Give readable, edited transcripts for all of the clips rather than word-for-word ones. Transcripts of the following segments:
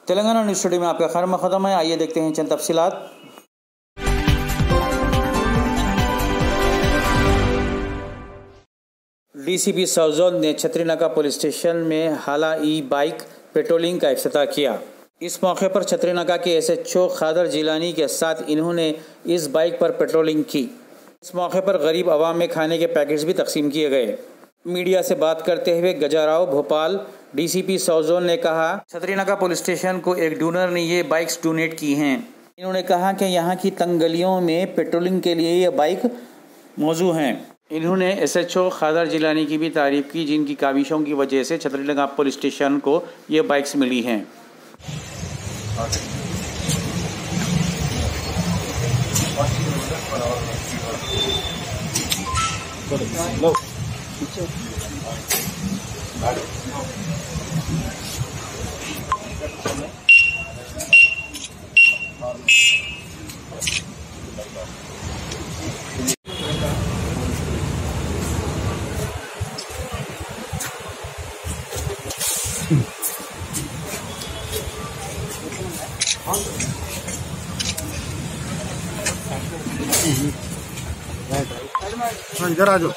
Telangana news studio में आपका खैर मक़दम है। आइए देखते हैं चंद तफसीलात। डीसीपी साउथ जोन ने छतरीनाका पुलिस स्टेशन में हाला ई बाइक पेट्रोलिंग का इफ्तिताह किया। इस मौके पर छतरीनाका के एसएचओ खादर जिलानी के साथ इन्होंने इस बाइक पर पेट्रोलिंग की। इस मौके पर गरीब आवाम में खाने के पैकेट्स भी तकसीम किए गए। मीडिया से बात करते हुए गजाराव भोपाल डीसीपी साउथ जोन ने कहा, छतरीनाका पुलिस स्टेशन को एक डोनर ने ये बाइक्स डोनेट की हैं। इन्होंने कहा कि यहाँ की तंग गलियों में पेट्रोलिंग के लिए ये बाइक मौजूद हैं। इन्होंने एसएचओ खादर जिलानी की भी तारीफ की, जिनकी काविशों की वजह से छतरीनाका पुलिस स्टेशन को ये बाइक्स मिली हैं। इधर आ जाओ।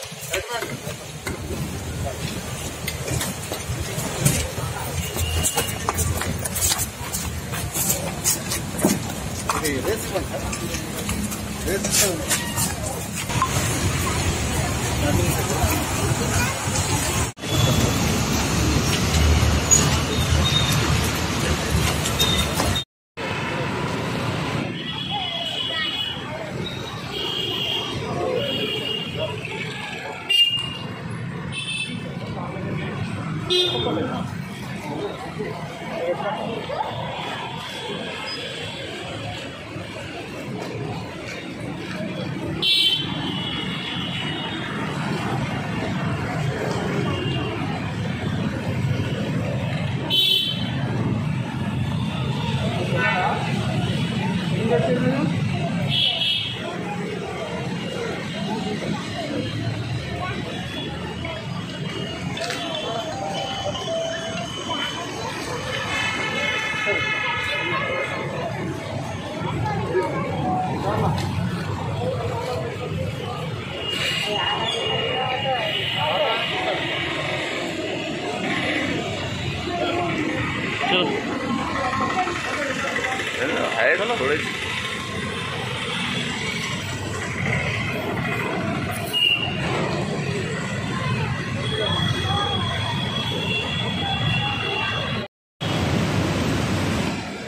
है थोड़े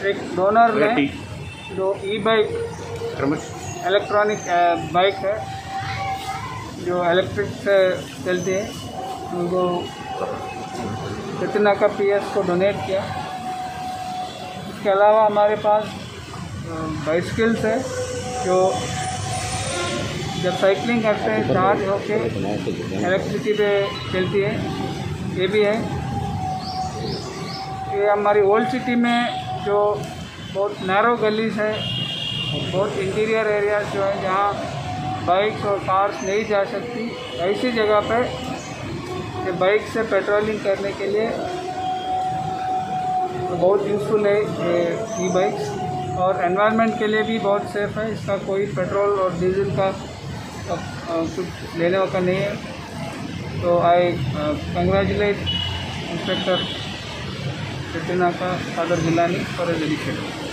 एक डोनर ने जो ई बाइक इलेक्ट्रॉनिक बाइक है जो इलेक्ट्रिक से चलती है, उनको छतरीनाका पीएस को डोनेट किया। इसके अलावा हमारे पास बाइसिकल्स है जो जब साइकिलिंग करते हैं चार्ज होके इलेक्ट्रिसिटी पे चलती है, ये भी है। ये हमारी ओल्ड सिटी में जो बहुत नैरो गलीज है, बहुत इंटीरियर एरिया जो है जहाँ बाइक्स और कार्स नहीं जा सकती, ऐसी जगह पे ये बाइक से पेट्रोलिंग करने के लिए तो बहुत यूज़फुल है ये ई बाइक्स, और एनवायरनमेंट के लिए भी बहुत सेफ़ है। इसका कोई पेट्रोल और डीजल का कुछ लेने का नहीं है। तो I congratulate inspector Chhatrinaka Khader Jilani for his initiative.